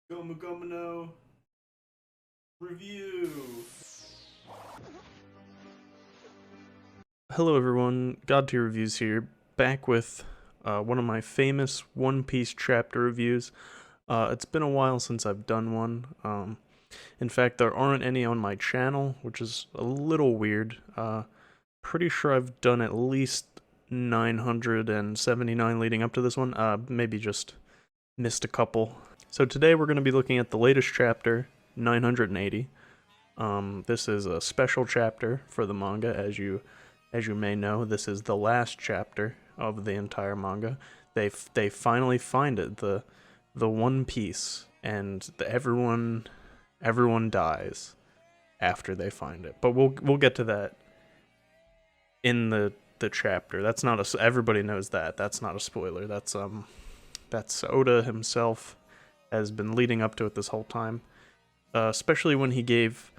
Gomu Gomu no review. Hello everyone, God Tier Reviews here, back with one of my famous One Piece chapter reviews. It's been a while since I've done one. In fact, there aren't any on my channel, which is a little weird. Pretty sure I've done at least 979 leading up to this one. Maybe just missed a couple. So today we're going to be looking at the latest chapter, 980. This is a special chapter for the manga, as you may know. This is the last chapter of the entire manga. They finally find it, the One Piece, and everyone dies after they find it. But we'll get to that in the chapter. That's not a, everybody knows that. That's not a spoiler. That's Oda himself has been leading up to it this whole time. Especially when he gave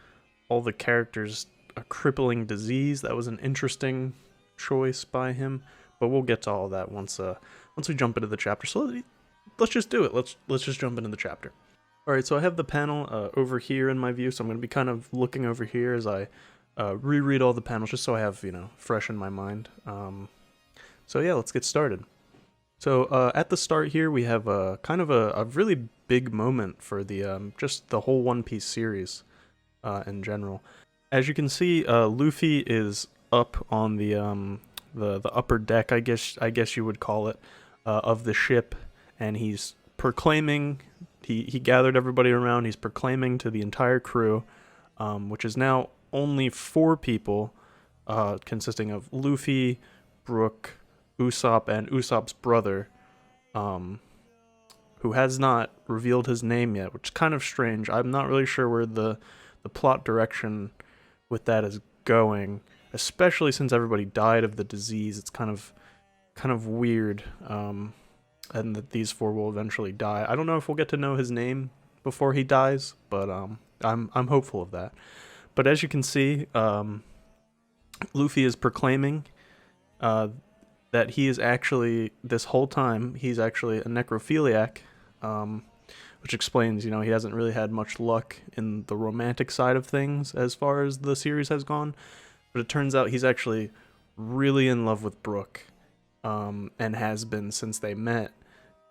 all the characters a crippling disease. That was an interesting choice by him, but we'll get to all that once we jump into the chapter. So let's just do it. Let's just jump into the chapter. All right, so I have the panel over here in my view, so I'm going to be kind of looking over here as I reread all the panels, just so I have, fresh in my mind. So yeah, let's get started. So at the start here, we have a kind of a really big moment for the just the whole One Piece series in general. As you can see, Luffy is up on the upper deck, I guess you would call it, of the ship, and he's proclaiming. He gathered everybody around. He's proclaiming to the entire crew, which is now only 4 people, consisting of Luffy, Brook, Usopp, and Usopp's brother, who has not revealed his name yet, which is kind of strange. I'm not really sure where the plot direction with that is going, especially since everybody died of the disease. It's kind of weird, and that these 4 will eventually die. I don't know if we'll get to know his name before he dies, but I'm hopeful of that. But as you can see, Luffy is proclaiming that he is actually, this whole time, he's actually a necrophiliac, which explains, he hasn't really had much luck in the romantic side of things as far as the series has gone. But it turns out he's actually really in love with Brook, and has been since they met,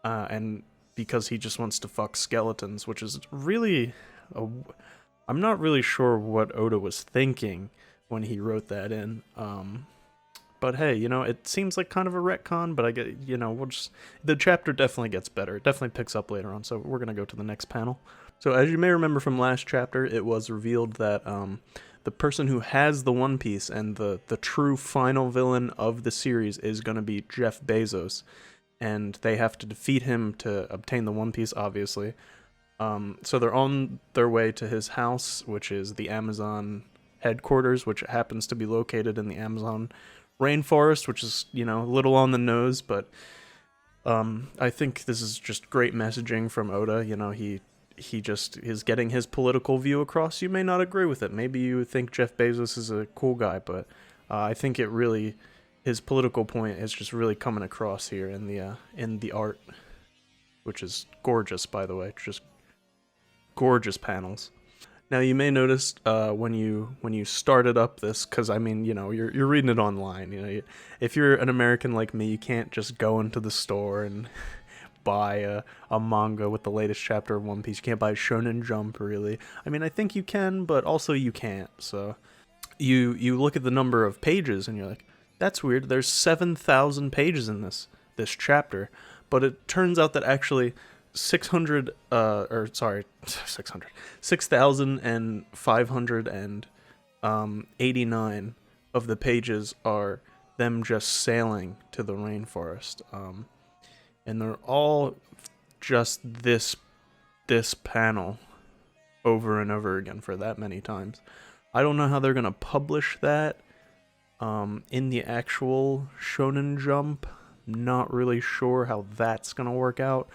and because he just wants to fuck skeletons, which is really, I'm not really sure what Oda was thinking when he wrote that in. But hey, it seems like kind of a retcon, but I get, the chapter definitely gets better. It definitely picks up later on, so we're going to go to the next panel. So as you may remember from last chapter, it was revealed that the person who has the One Piece and the true final villain of the series is going to be Jeff Bezos, and they have to defeat him to obtain the One Piece, obviously. So they're on their way to his house, which is the Amazon headquarters, which happens to be located in the Amazon rainforest, which is, a little on the nose, but I think this is just great messaging from Oda. He just is getting his political view across. You may not agree with it. Maybe you think Jeff Bezos is a cool guy, but I think his political point is just really coming across here in the art, which is gorgeous, by the way. Just gorgeous panels. Now you may notice when you started up this, because I mean, you're reading it online. If you're an American like me, you can't just go into the store and buy a manga with the latest chapter of One Piece. You can't buy Shonen Jump, really. I mean, I think you can, but also you can't. So you look at the number of pages and you're like, that's weird. There's 7,000 pages in this chapter, but it turns out that actually 600 or sorry 600 6,589 of the pages are them just sailing to the rainforest, and they're all just this panel over and over again for that many times. I don't know how they're gonna publish that in the actual Shonen Jump. Not really sure how that's gonna work out.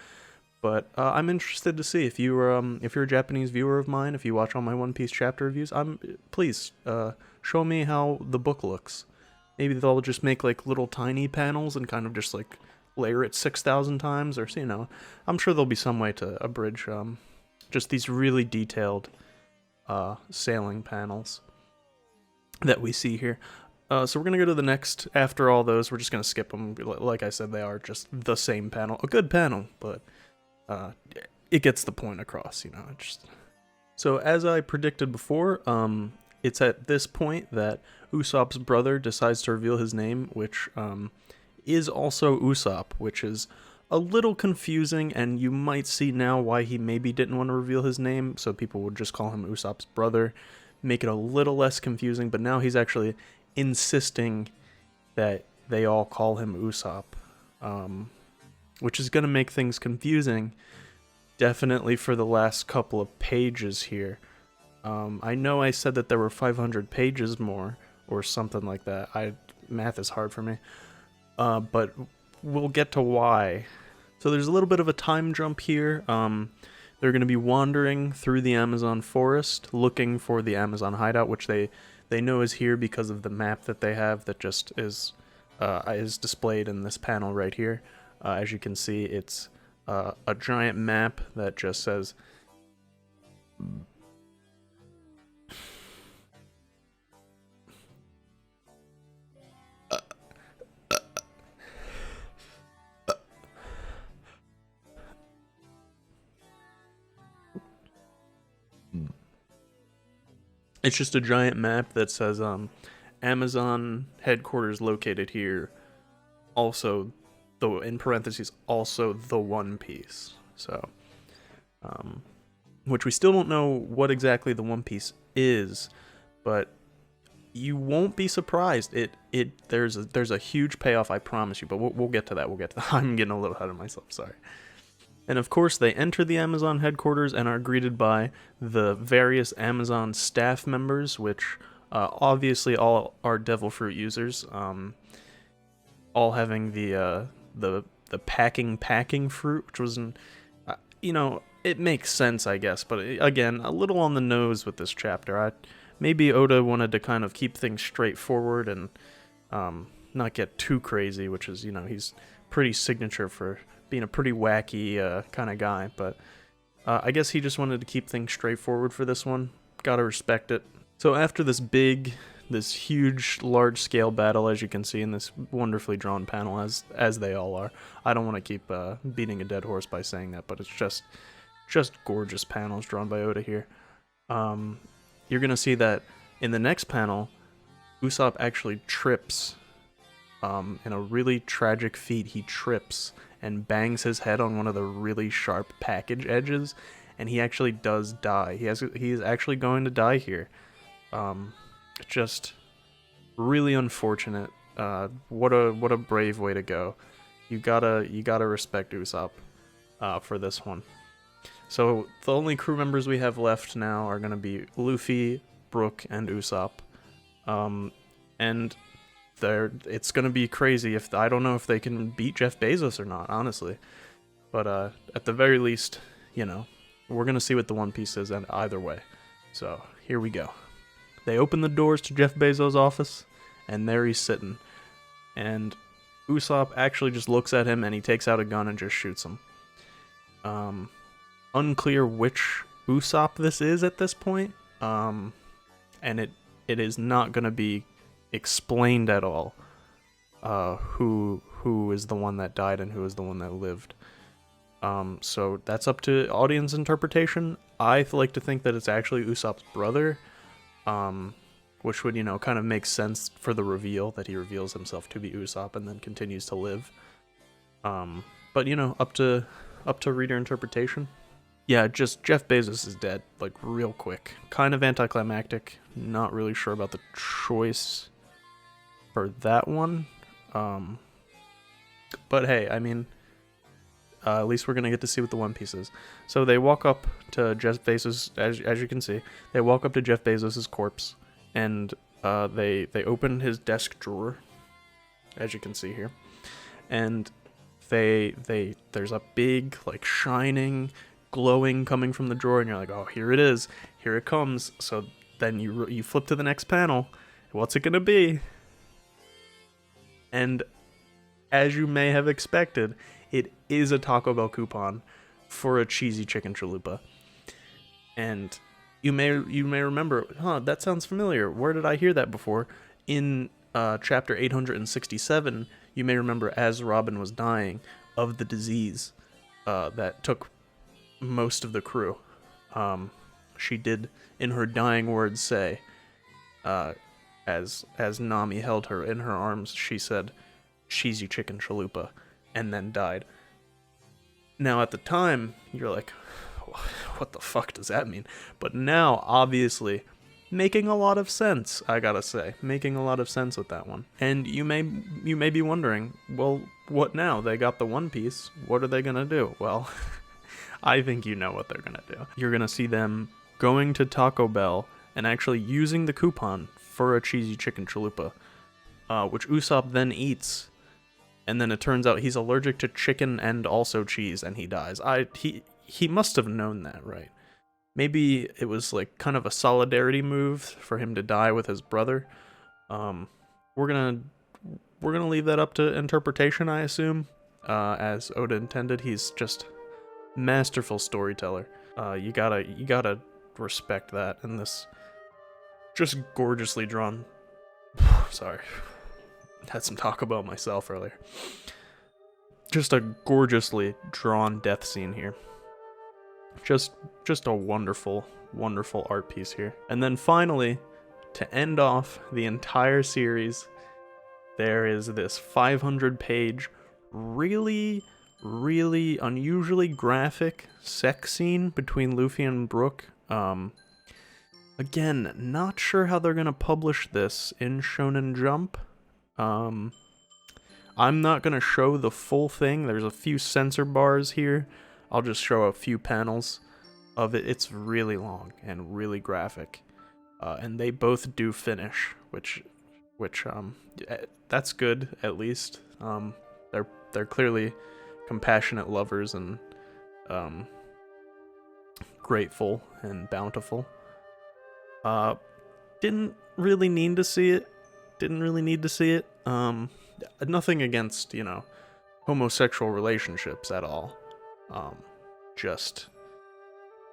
But I'm interested to see if you're a Japanese viewer of mine, if you watch all my One Piece chapter reviews, please show me how the book looks. Maybe they'll just make like little tiny panels and kind of just like layer it 6,000 times, or I'm sure there'll be some way to abridge just these really detailed sailing panels that we see here. So we're going to go to the next. After all those, we're just going to skip them. Like I said, they are just the same panel. A good panel, but it gets the point across, you know. So as I predicted before, it's at this point that Usopp's brother decides to reveal his name, which is also Usopp, which is a little confusing, and you might see now why he maybe didn't want to reveal his name, so people would just call him Usopp's brother, make it a little less confusing, but now he's actually insisting that they all call him Usopp, which is going to make things confusing, definitely for the last couple of pages here. I know I said that there were 500 pages more, or something like that. Math is hard for me, but we'll get to why. So there's a little bit of a time jump here. They're going to be wandering through the Amazon forest, looking for the Amazon hideout, which they know is here because of the map that they have that just is displayed in this panel right here. As you can see, it's a giant map that just says it's just a giant map that says Amazon headquarters located here. Also, in parentheses, also the One Piece. So, which we still don't know what exactly the One Piece is, but you won't be surprised. There's a huge payoff, I promise you. But we'll get to that. I'm getting a little ahead of myself. Sorry. And of course, they enter the Amazon headquarters and are greeted by the various Amazon staff members, which obviously all are Devil Fruit users, all having the packing fruit, which was, it makes sense, I guess, but again, a little on the nose with this chapter. Maybe Oda wanted to kind of keep things straightforward and not get too crazy, which is, he's pretty signature for being a pretty wacky kind of guy, but I guess he just wanted to keep things straightforward for this one. Gotta respect it. So after this huge, large-scale battle, as you can see in this wonderfully drawn panel, as they all are. I don't want to keep beating a dead horse by saying that, but it's just gorgeous panels drawn by Oda here. You're gonna see that in the next panel, Usopp actually trips. In a really tragic feat, he trips and bangs his head on one of the really sharp package edges, and he actually does die. He is actually going to die here. Just really unfortunate. What a brave way to go. You gotta respect Usopp for this one. So the only crew members we have left now are gonna be Luffy, Brook, and Usopp. And it's gonna be crazy. I don't know if they can beat Jeff Bezos or not, honestly. But at the very least, we're gonna see what the One Piece is, and either way. So here we go. They open the doors to Jeff Bezos' office, and there he's sitting. And Usopp actually just looks at him, and he takes out a gun and just shoots him. Unclear which Usopp this is at this point, and it is not going to be explained at all who is the one that died and who is the one that lived. So that's up to audience interpretation. I like to think that it's actually Usopp's brother, which would, kind of make sense for the reveal that he reveals himself to be Usopp and then continues to live. But up to reader interpretation. Yeah, just Jeff Bezos is dead, like real quick. Kind of anticlimactic. Not really sure about the choice for that one. But hey, I mean, at least we're gonna get to see what the One Piece is. So they walk up to Jeff Bezos, as you can see, they walk up to Jeff Bezos' corpse, and they open his desk drawer, as you can see here, and there's a big, like, shining, glowing coming from the drawer, and you're like, oh, here it is, here it comes. So then you flip to the next panel. What's it gonna be? And as you may have expected, it is a Taco Bell coupon for a cheesy chicken chalupa. And you may remember, that sounds familiar. Where did I hear that before? In chapter 867, you may remember as Robin was dying of the disease that took most of the crew. She did, in her dying words, say, as Nami held her in her arms, she said, "Cheesy chicken chalupa," and then died. Now, at the time, you're like, what the fuck does that mean? But now, obviously, making a lot of sense, I gotta say. Making a lot of sense with that one. And you may be wondering, well, what now? They got the One Piece. What are they gonna do? Well, I think you know what they're gonna do. You're gonna see them going to Taco Bell and actually using the coupon for a cheesy chicken chalupa, which Usopp then eats. And then it turns out he's allergic to chicken and also cheese, and he dies. He must have known that, right? Maybe it was like kind of a solidarity move for him to die with his brother. We're gonna leave that up to interpretation, I assume. As Oda intended, he's just masterful storyteller. You gotta respect that in this just gorgeously drawn. Sorry. Had some Taco Bell myself earlier. Just a gorgeously drawn death scene here. Just a wonderful, wonderful art piece here. And then finally, to end off the entire series, there is this 500-page, really, really unusually graphic sex scene between Luffy and Brook. Again, not sure how they're gonna publish this in Shonen Jump. I'm not gonna show the full thing. There's a few censor bars here. I'll just show a few panels of it. It's really long and really graphic, and they both do finish, which that's good at least. They're clearly compassionate lovers and grateful and bountiful. Didn't really need to see it. Nothing against, homosexual relationships at all. Just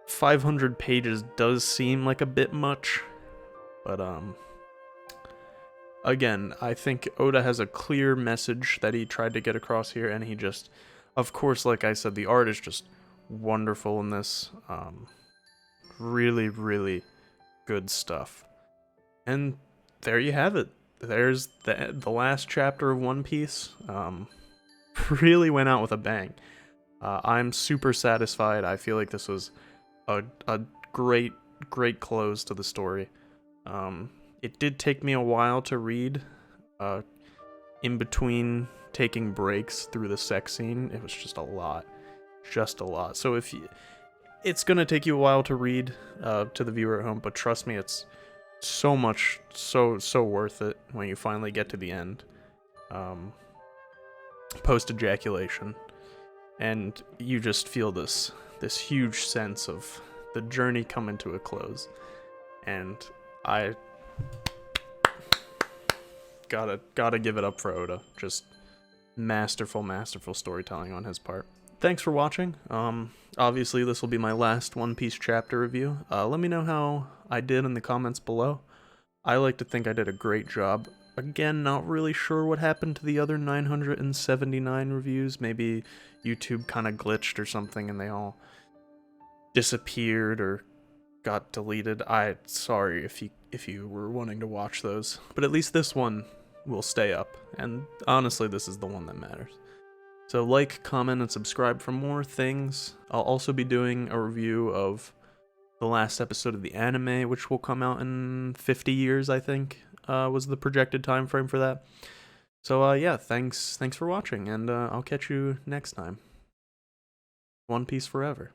500 pages does seem like a bit much, but again, I think Oda has a clear message that he tried to get across here, and he just, of course, like I said, the art is just wonderful in this. Really, really good stuff. And there you have it. There's the last chapter of One Piece. Really went out with a bang. I'm super satisfied. I feel like this was a great close to the story. It did take me a while to read. In between taking breaks through the sex scene, it was just a lot. So it's gonna take you a while to read to the viewer at home, but trust me, it's so much, so worth it when you finally get to the end. Post ejaculation, and you just feel this huge sense of the journey coming to a close, and I gotta give it up for Oda. Just masterful storytelling on his part. Thanks for watching. Obviously this will be my last One Piece chapter review. Let me know how I did in the comments below. I like to think I did a great job. Again, not really sure what happened to the other 979 reviews. Maybe YouTube kind of glitched or something and they all disappeared or got deleted. Sorry if you were wanting to watch those. But at least this one will stay up. And honestly, this is the one that matters. So like, comment, and subscribe for more things. I'll also be doing a review of the last episode of the anime, which will come out in 50 years, I think, was the projected time frame for that. So yeah, thanks for watching, and I'll catch you next time. One Piece forever.